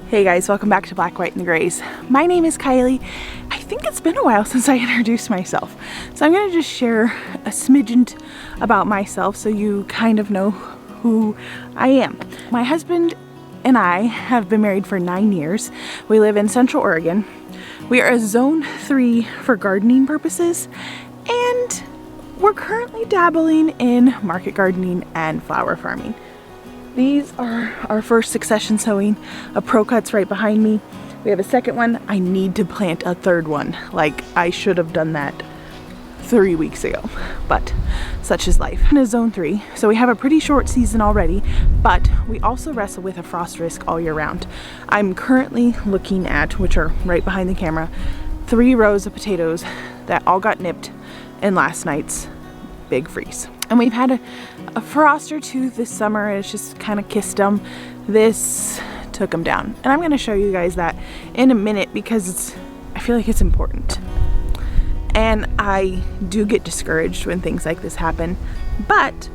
Hey guys, welcome back to Black, White, and the Grays. My name is Kylie. I think it's been a while since I introduced myself. So I'm gonna just share a smidgen about myself so you kind of know who I am. My husband and I have been married for 9 years. We live in Central Oregon. We are a Zone 3 for gardening purposes, and we're currently dabbling in market gardening and flower farming. These are our first succession sowing of Pro Cuts right behind me. We have a second one. I need to plant a third one. Like, I should have done that 3 weeks ago, but such is life. In a Zone 3, so we have a pretty short season already, but we also wrestle with a frost risk all year round. I'm currently looking at, which are right behind the camera, 3 rows of potatoes that all got nipped in last night's big freeze. And we've had a frost or two this summer, and it's just kind of kissed them. This took them down. And I'm going to show you guys that in a minute because I feel like it's important. And I do get discouraged when things like this happen, but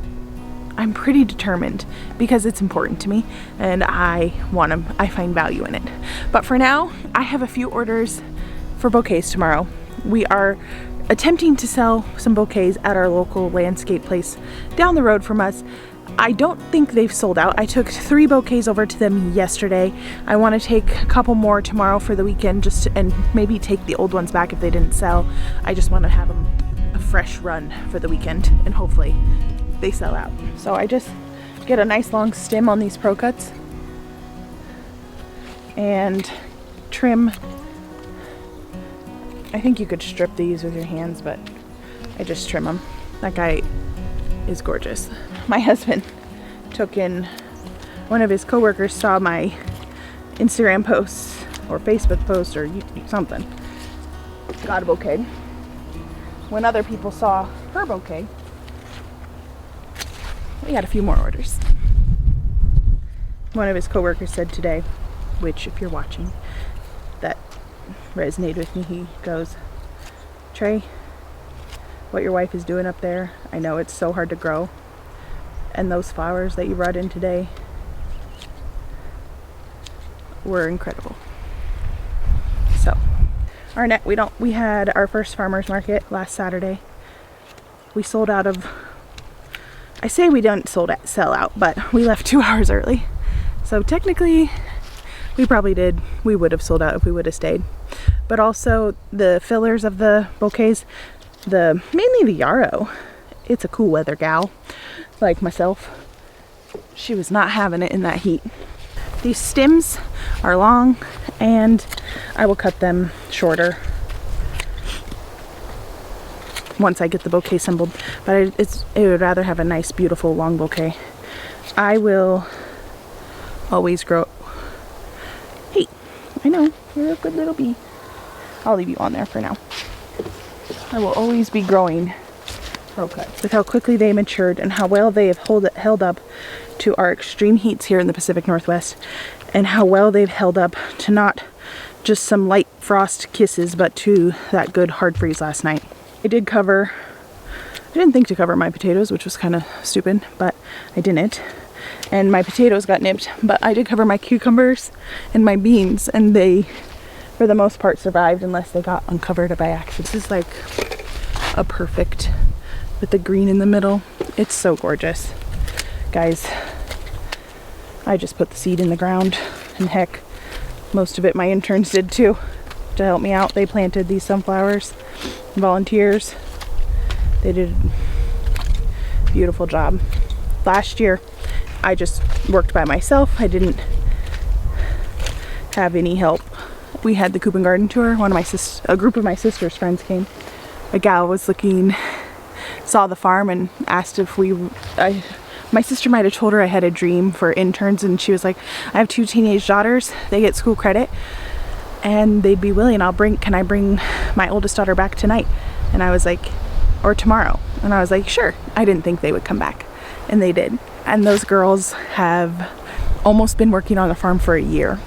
I'm pretty determined because it's important to me and I find value in it. But for now, I have a few orders for bouquets tomorrow. We are attempting to sell some bouquets at our local landscape place down the road from us. I don't think they've sold out. I took 3 bouquets over to them yesterday. I want to take a couple more tomorrow for the weekend and maybe take the old ones back if they didn't sell. I just want to have them a fresh run for the weekend and hopefully they sell out. So I just get a nice long stem on these Pro Cuts and trim. I think you could strip these with your hands, but I just trim them. That guy is gorgeous. My husband took in, one of his coworkers saw my Instagram posts or Facebook post or something. Got a bouquet. When other people saw her bouquet, we got a few more orders. One of his coworkers said today, which if you're watching, that resonated with me. He goes, "Trey, what your wife is doing up there, I know it's so hard to grow, and those flowers that you brought in today were incredible." So we had our first farmers market last Saturday. We sold out of, I say we didn't sell out, but we left 2 hours early. So technically we would have sold out if we would have stayed. But also the fillers of the bouquets, mainly the yarrow. It's a cool weather gal like myself. She was not having it in that heat. These stems are long and I will cut them shorter once I get the bouquet assembled, but I would rather have a nice beautiful long bouquet. I will always grow. Hey, I know, you're a good little bee. I'll leave you on there for now. I will always be growing Pro Cuts. With how quickly they matured and how well they have held up to our extreme heats here in the Pacific Northwest, and how well they've held up to not just some light frost kisses, but to that good hard freeze last night. I didn't think to cover my potatoes, which was kind of stupid, but I didn't. And my potatoes got nipped, but I did cover my cucumbers and my beans, and they, for the most part, survived unless they got uncovered by accident. This is like a perfect, with the green in the middle. It's so gorgeous. Guys, I just put the seed in the ground, and heck, most of it my interns did too, to help me out. They planted these sunflowers, volunteers. They did a beautiful job. Last year, I just worked by myself. I didn't have any help. We had the Coop and Garden tour. A group of my sister's friends came. A gal was saw the farm and asked if my sister might have told her I had a dream for interns, and she was like, "I have 2 teenage daughters. They get school credit and they'd be willing. Can I bring my oldest daughter back tonight?" And I was like, "Or tomorrow?" And I was like, "Sure." I didn't think they would come back, and they did. And those girls have almost been working on the farm for a year.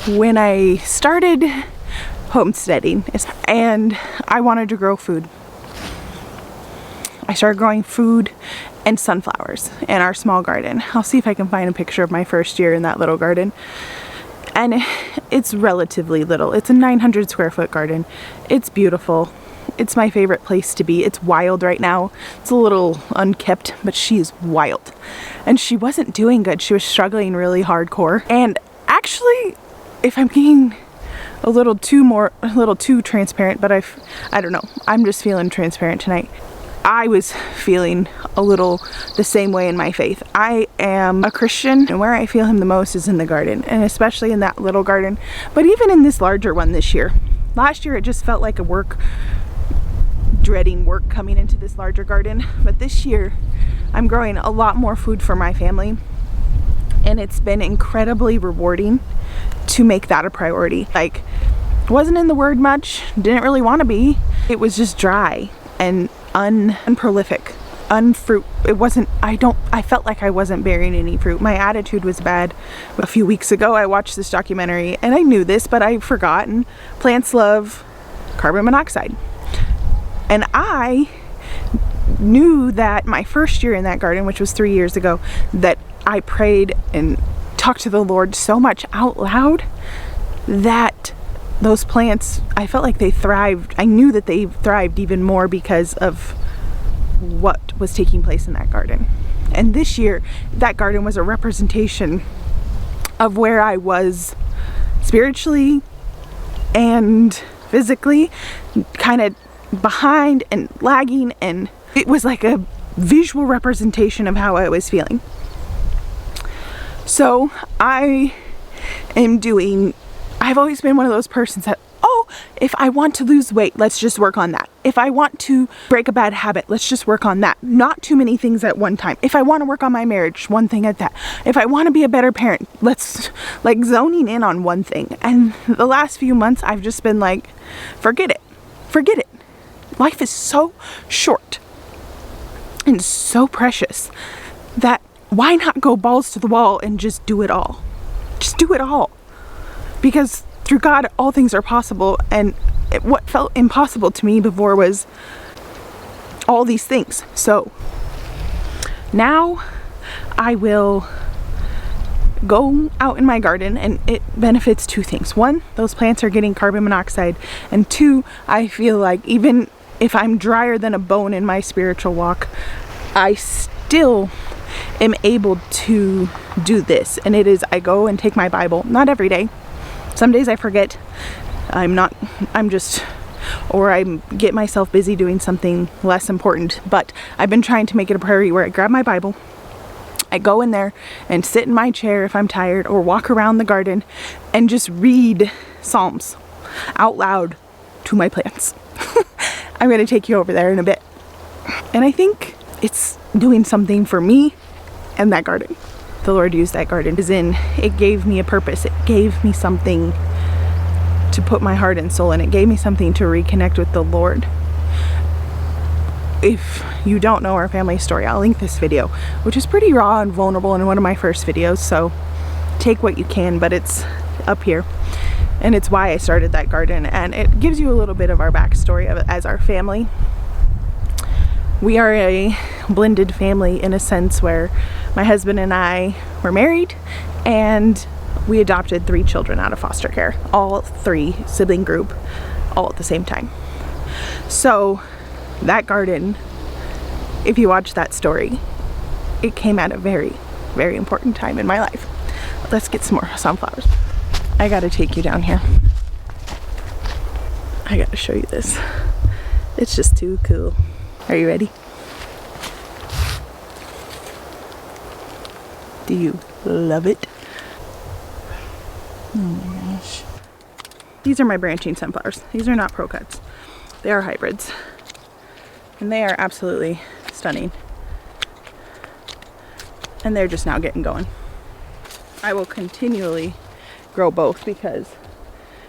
When I started homesteading and I wanted to grow food, I started growing food and sunflowers in our small garden. I'll see if I can find a picture of my first year in that little garden. And it's relatively little. It's a 900 square foot garden. It's beautiful. It's my favorite place to be. It's wild right now. It's a little unkept, but she's wild. And she wasn't doing good. She was struggling really hardcore. And actually, if I'm being a little too transparent, but I don't know. I'm just feeling transparent tonight. I was feeling a little the same way in my faith. I am a Christian, and where I feel him the most is in the garden, and especially in that little garden, but even in this larger one this year. Last year it just felt like dreading work coming into this larger garden, but this year I'm growing a lot more food for my family, and it's been incredibly rewarding to make that a priority. Like, wasn't in the Word much, didn't really want to be. It was just dry and unprolific, unfruit. I felt like I wasn't bearing any fruit. My attitude was bad. A few weeks ago I watched this documentary, and I knew this, but I forgot, and plants love carbon monoxide. And I knew that my first year in that garden, which was 3 years ago, that I prayed and talked to the Lord so much out loud that those plants, I felt like they thrived. I knew that they thrived even more because of what was taking place in that garden. And this year, that garden was a representation of where I was spiritually and physically, kind of behind and lagging, and it was like a visual representation of how I was feeling. So I've always been one of those persons that, if I want to lose weight, let's just work on that. If I want to break a bad habit, let's just work on that. Not too many things at one time. If I want to work on my marriage, one thing at that. If I want to be a better parent, let's, like, zoning in on one thing. And the last few months I've just been like, forget it. Life is so short and so precious that why not go balls to the wall and just do it all? Just do it all. Because through God, all things are possible, and what felt impossible to me before was all these things. So now I will go out in my garden, and it benefits two things. One, those plants are getting carbon monoxide, and two, I feel like even if I'm drier than a bone in my spiritual walk, I still am able to do this. And it is, I go and take my Bible, not every day. Some days I forget. I get myself busy doing something less important, but I've been trying to make it a priority where I grab my Bible, I go in there and sit in my chair if I'm tired, or walk around the garden and just read Psalms out loud to my plants. I'm going to take you over there in a bit. And I think it's doing something for me and that garden. The Lord used that garden it gave me a purpose. It gave me something to put my heart and soul in. It gave me something to reconnect with the Lord. If you don't know our family story, I'll link this video, which is pretty raw and vulnerable, in one of my first videos, so take what you can, but it's up here. And it's why I started that garden, and it gives you a little bit of our backstory of it as our family. We are a blended family in a sense where my husband and I were married, and we adopted 3 children out of foster care, all 3 sibling group, all at the same time. So that garden, if you watch that story, it came at a very, very important time in my life. Let's get some more sunflowers. I gotta take you down here. I gotta show you this. It's just too cool. Are you ready? Do you love it? Oh my gosh. These are my branching sunflowers. These are not pro cuts. They are hybrids. And they are absolutely stunning. And they're just now getting going. I will continually grow both, because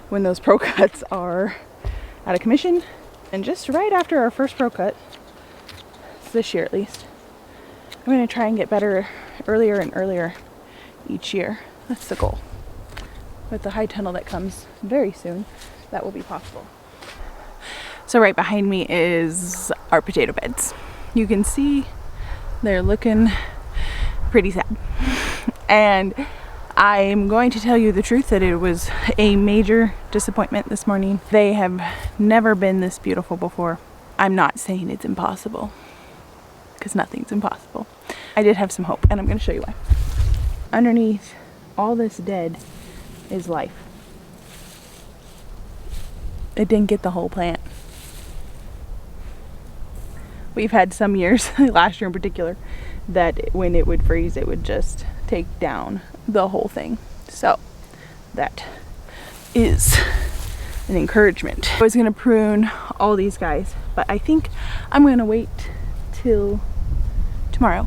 when those pro cuts are out of commission, and just right after our first pro cut, this year at least, I'm going to try and get better earlier and earlier each year. That's the goal. With the high tunnel that comes very soon, that will be possible. So right behind me is our potato beds. You can see they're looking pretty sad. And I'm going to tell you the truth that it was a major disappointment this morning. They have never been this beautiful before. I'm not saying it's impossible, because nothing's impossible. I did have some hope, and I'm going to show you why. Underneath all this dead is life. It didn't get the whole plant. We've had some years, last year in particular, that when it would freeze, it would just take down the whole thing. So that is an encouragement. I was gonna prune all these guys, but I think I'm gonna wait till tomorrow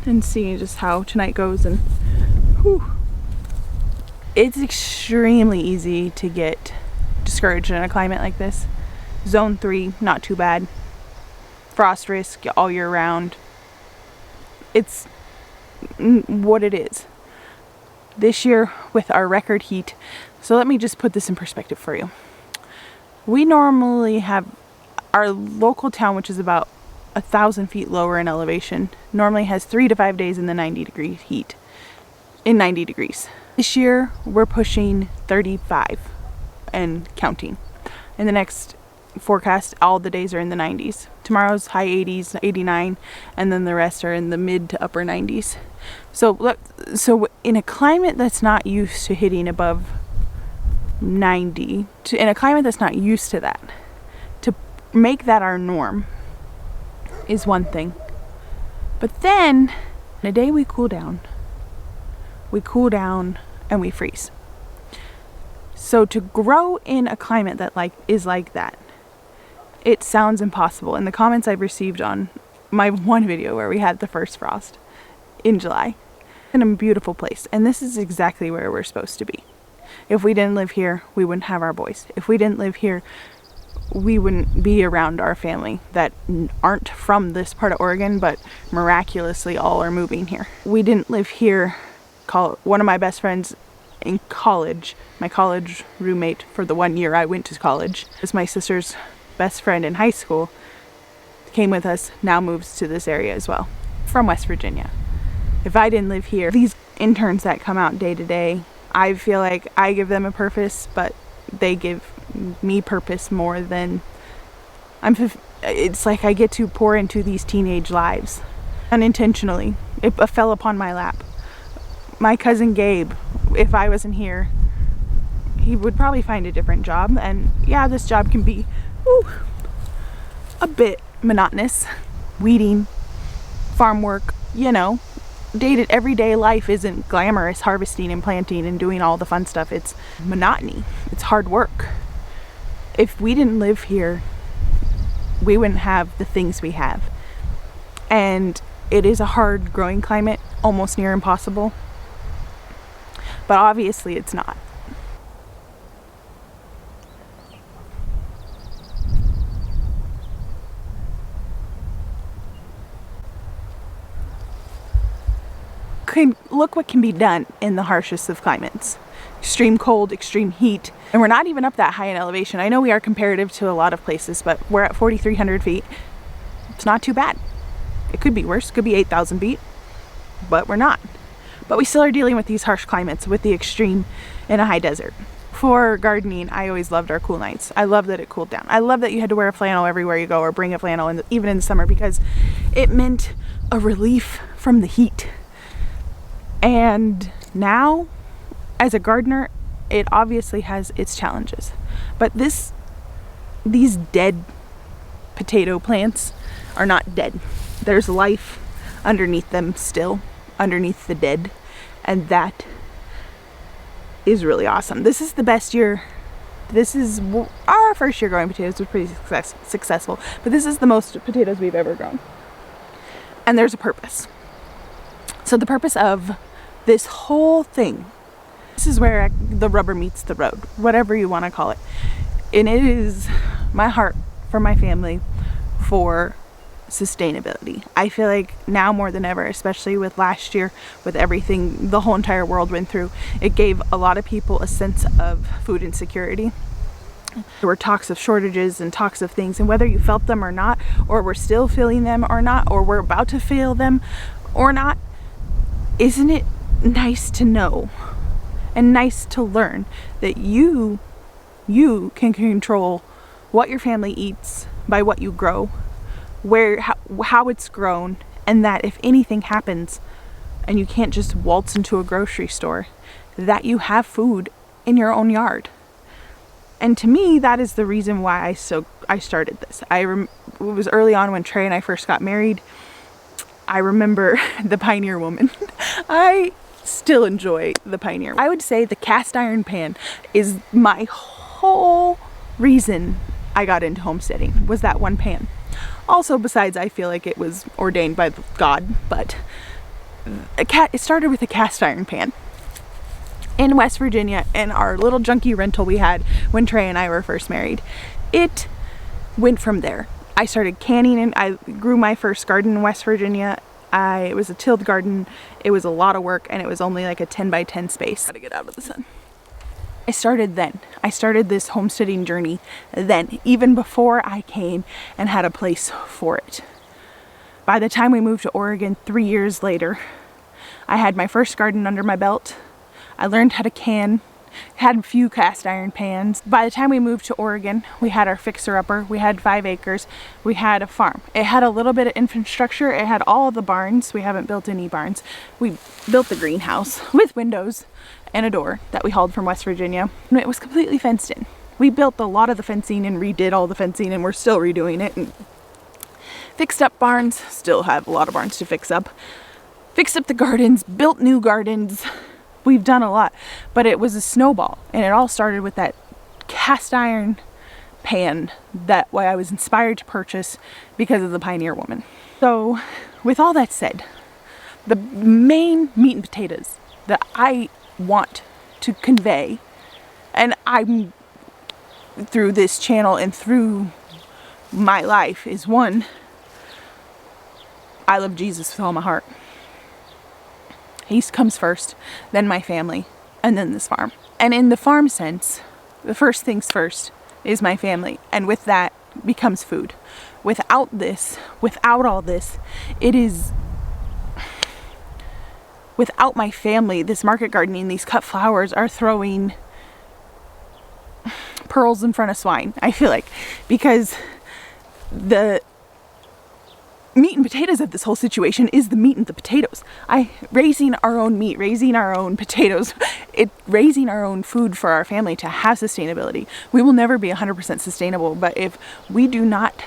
and see just how tonight goes. And whew, it's extremely easy to get discouraged in a climate like this. Zone 3, not too bad. Frost risk all year round. It's what it is. This year with our record heat, so let me just put this in perspective for you. We normally have our local town, which is about 1,000 feet lower in elevation, normally has 3 to 5 days in the 90-degree heat. In 90 degrees. This year we're pushing 35 and counting. In the next forecast, all the days are in the 90s. Tomorrow's high 80s, 89, and then the rest are in the mid to upper 90s. So in a climate that's not used to hitting above 90, in a climate that's not used to that, to make that our norm is one thing. But then, the day we cool down and we freeze. So to grow in a climate that is like that, it sounds impossible. In the comments I've received on my one video where we had the first frost in July, in a beautiful place, and this is exactly where we're supposed to be. If we didn't live here, we wouldn't have our boys. If we didn't live here, we wouldn't be around our family that aren't from this part of Oregon, but miraculously all are moving here. We didn't live here. One of my best friends in college, my college roommate for the 1 year I went to college, is my sister's best friend in high school, came with us, now moves to this area as well, from West Virginia. If I didn't live here, these interns that come out day to day, I feel like I give them a purpose, but they give me purpose more than it's like I get to pour into these teenage lives unintentionally. It fell upon my lap. My cousin Gabe, if I wasn't here, he would probably find a different job. And yeah, this job can be a bit monotonous. Weeding, farm work, everyday life isn't glamorous. Harvesting and planting and doing all the fun stuff. It's monotony. It's hard work. If we didn't live here, we wouldn't have the things we have. And it is a hard growing climate, almost near impossible. But obviously it's not. Look what can be done in the harshest of climates. Extreme cold, extreme heat. And we're not even up that high in elevation. I know we are comparative to a lot of places, but we're at 4,300 feet. It's not too bad. It could be worse. It could be 8,000 feet. But we're not. But we still are dealing with these harsh climates, with the extreme in a high desert. For gardening, I always loved our cool nights. I love that it cooled down. I love that you had to wear a flannel everywhere you go, or bring a flannel, even in the summer, because it meant a relief from the heat. And now, as a gardener, it obviously has its challenges. But these dead potato plants are not dead. There's life underneath them still, underneath the dead. And that is really awesome. This is the best year. This is our first year growing potatoes was pretty successful. But this is the most potatoes we've ever grown. And there's a purpose. So the purpose of this whole thing, this is where the rubber meets the road, whatever you want to call it. And it is my heart for my family, for sustainability. I feel like now more than ever, especially with last year, with everything the whole entire world went through, it gave a lot of people a sense of food insecurity. There were talks of shortages and talks of things, and whether you felt them or not, or we're still feeling them or not, or we're about to feel them or not, isn't it nice to know and nice to learn that you can control what your family eats by what you grow, how it's grown, and that if anything happens and you can't just waltz into a grocery store, that you have food in your own yard. And to me, that is the reason why I started this. It was early on when Trey and I first got married. I remember the Pioneer Woman. I still enjoy the Pioneer. I would say the cast iron pan is my whole reason I got into homesteading, was that one pan. Also, besides, I feel like it was ordained by God, but it started with a cast iron pan in West Virginia, in our little junky rental we had when Trey and I were first married. It went from there. I started canning, and I grew my first garden in West Virginia. It was a tilled garden. It was a lot of work, and it was only like a 10 by 10 space. Gotta get out of the sun. I started then. I started this homesteading journey then, even before I came and had a place for it. By the time we moved to Oregon 3 years later, I had my first garden under my belt. I learned how to can, had a few cast iron pans. By the time we moved to Oregon, we had our fixer-upper. We had 5 acres. We had a farm. It had a little bit of infrastructure. It had all the barns. We haven't built any barns. We built the greenhouse with windows and a door that we hauled from West Virginia. And it was completely fenced in. We built a lot of the fencing and redid all the fencing, and we're still redoing it. And fixed up barns. Still have a lot of barns to fix up. Fixed up the gardens. Built new gardens. We've done a lot, but it was a snowball, and it all started with that cast iron pan that way I was inspired to purchase because of the Pioneer Woman. So with all that said, the main meat and potatoes that I want to convey, and I'm through this channel and through my life, is one, I love Jesus with all my heart. He comes first, then my family, and then this farm. And in the farm sense, the first things first is my family. And with that becomes food. Without all this, it is, without my family, this market gardening, these cut flowers are throwing pearls in front of swine, I feel like. Because the meat and potatoes of this whole situation is the meat and the potatoes. Raising our own meat, raising our own potatoes, raising our own food for our family to have sustainability. We will never be 100% sustainable, but if we do not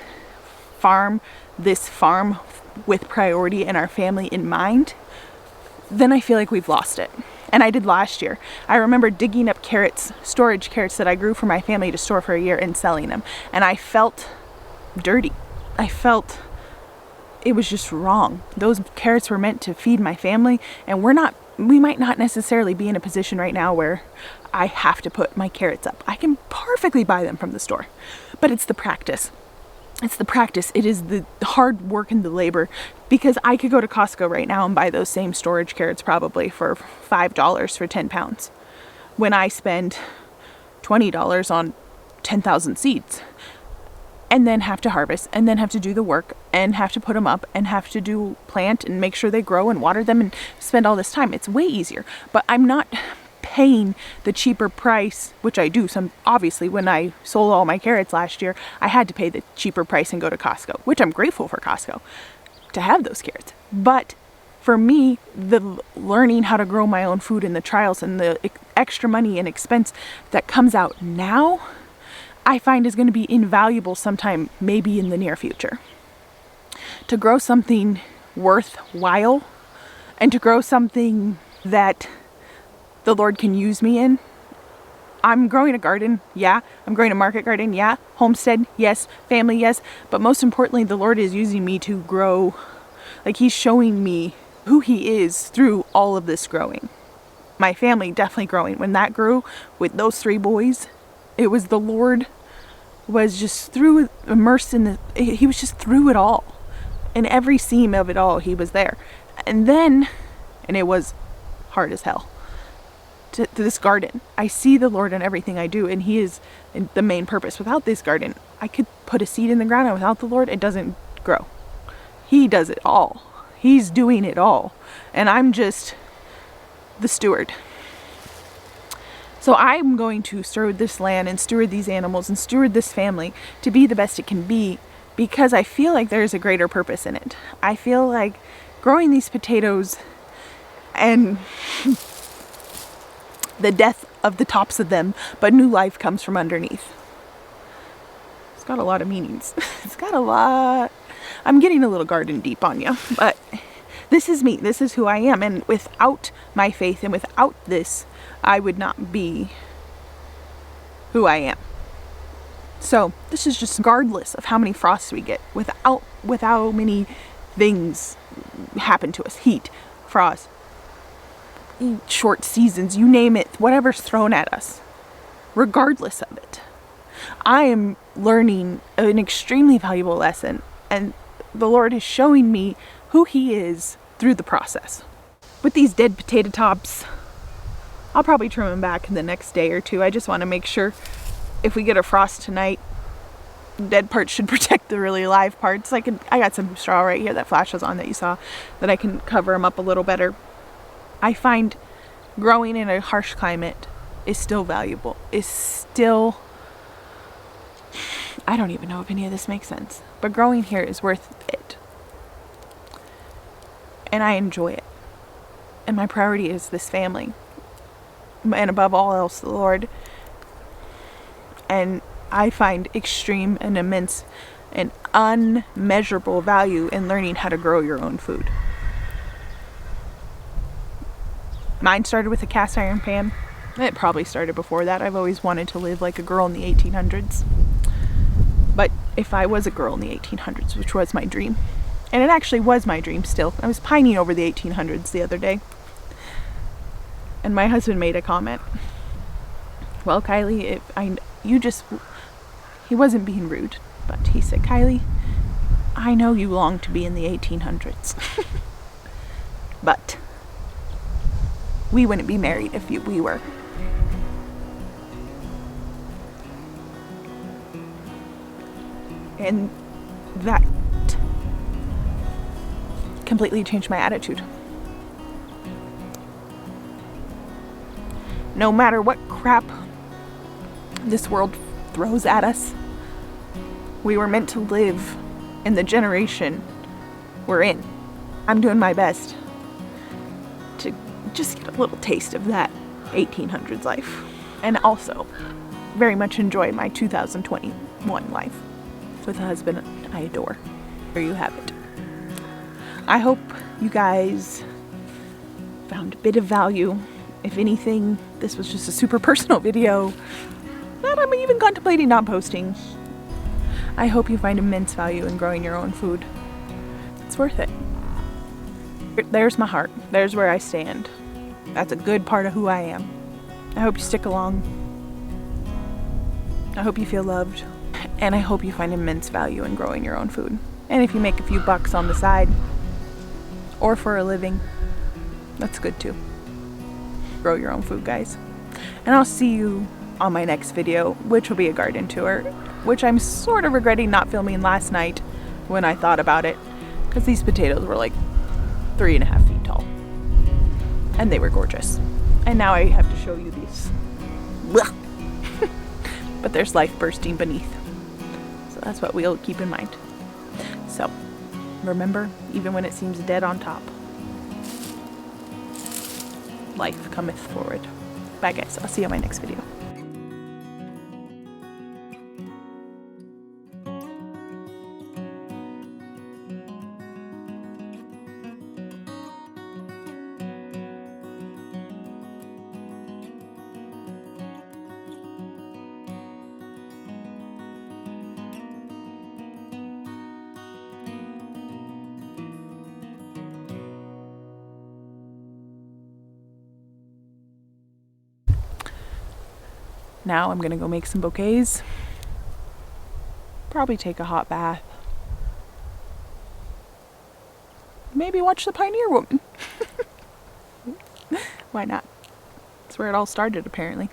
farm this farm with priority and our family in mind, then I feel like we've lost it. And I did last year. I remember digging up carrots, storage carrots that I grew for my family to store for a year and selling them. And I felt dirty. I felt it was just wrong. Those carrots were meant to feed my family, and we might not necessarily be in a position right now where I have to put my carrots up. I can perfectly buy them from the store, but it's the practice. It's the practice. It is the hard work and the labor, because I could go to Costco right now and buy those same storage carrots probably for $5 for 10 pounds when I spend $20 on 10,000 seeds. And then have to harvest, and then have to do the work, and have to put them up, and have to plant and make sure they grow and water them and spend all this time. It's way easier, but I'm not paying the cheaper price, which I do. Obviously, when I sold all my carrots last year, I had to pay the cheaper price and go to Costco, which I'm grateful for Costco to have those carrots. But for me, the learning how to grow my own food and the trials and the extra money and expense that comes out now, I find is going to be invaluable sometime, maybe in the near future. To grow something worthwhile, and to grow something that the Lord can use me in. I'm growing a garden, yeah. I'm growing a market garden, yeah. Homestead, yes. Family, yes. But most importantly, the Lord is using me to grow. Like, He's showing me who He is through all of this growing. My family definitely growing. When that grew with those 3 boys, it was the Lord was just immersed in He was just through it all. In every seam of it all, He was there. And it was hard as hell to this garden. I see the Lord in everything I do, and He is the main purpose. Without this garden, I could put a seed in the ground, and without the Lord, it doesn't grow. He does it all. He's doing it all. And I'm just the steward. So I'm going to steward this land and steward these animals and steward this family to be the best it can be, because I feel like there's a greater purpose in it. I feel like growing these potatoes and the death of the tops of them, but new life comes from underneath. It's got a lot of meanings. It's got a lot. I'm getting a little garden deep on you, but this is me. This is who I am. And without my faith and without this, I would not be who I am. So this is just regardless of how many frosts we get, without how many things happen to us, heat, frost, short seasons, you name it, whatever's thrown at us, regardless of it, I am learning an extremely valuable lesson, and the Lord is showing me who He is through the process. With these dead potato tops, I'll probably trim them back in the next day or two. I just want to make sure if we get a frost tonight, dead parts should protect the really live parts. I got some straw right here that flashes on that you saw, that I can cover them up a little better. I find growing in a harsh climate is still valuable. Is still, I don't even know if any of this makes sense, but growing here is worth it. And I enjoy it. And my priority is this family. And above all else, the Lord. And I find extreme and immense and unmeasurable value in learning how to grow your own food. Mine started with a cast iron pan. It probably started before that. I've always wanted to live like a girl in the 1800s. But if I was a girl in the 1800s, which was my dream, and it actually was my dream still. I was pining over the 1800s the other day. And my husband made a comment. Well, Kylie, he wasn't being rude, but he said, Kylie, I know you long to be in the 1800s. But we wouldn't be married if we were. And that completely changed my attitude. No matter what crap this world throws at us, we were meant to live in the generation we're in. I'm doing my best to just get a little taste of that 1800s life, and also very much enjoy my 2021 life with a husband I adore. There you have it. I hope you guys found a bit of value. If anything, this was just a super personal video that I'm even contemplating not posting. I hope you find immense value in growing your own food. It's worth it. There's my heart. There's where I stand. That's a good part of who I am. I hope you stick along. I hope you feel loved. And I hope you find immense value in growing your own food. And if you make a few bucks on the side, or for a living, that's good too. Grow your own food, guys. And I'll see you on my next video, which will be a garden tour, which I'm sort of regretting not filming last night when I thought about it, because these potatoes were like 3.5 feet tall and they were gorgeous. And now I have to show you these. But there's life bursting beneath, so that's what we'll keep in mind. So remember, even when it seems dead on top, life cometh forward. Bye guys, I'll see you on my next video. Now I'm gonna go make some bouquets. Probably take a hot bath. Maybe watch The Pioneer Woman. Why not? It's That's where it all started, apparently.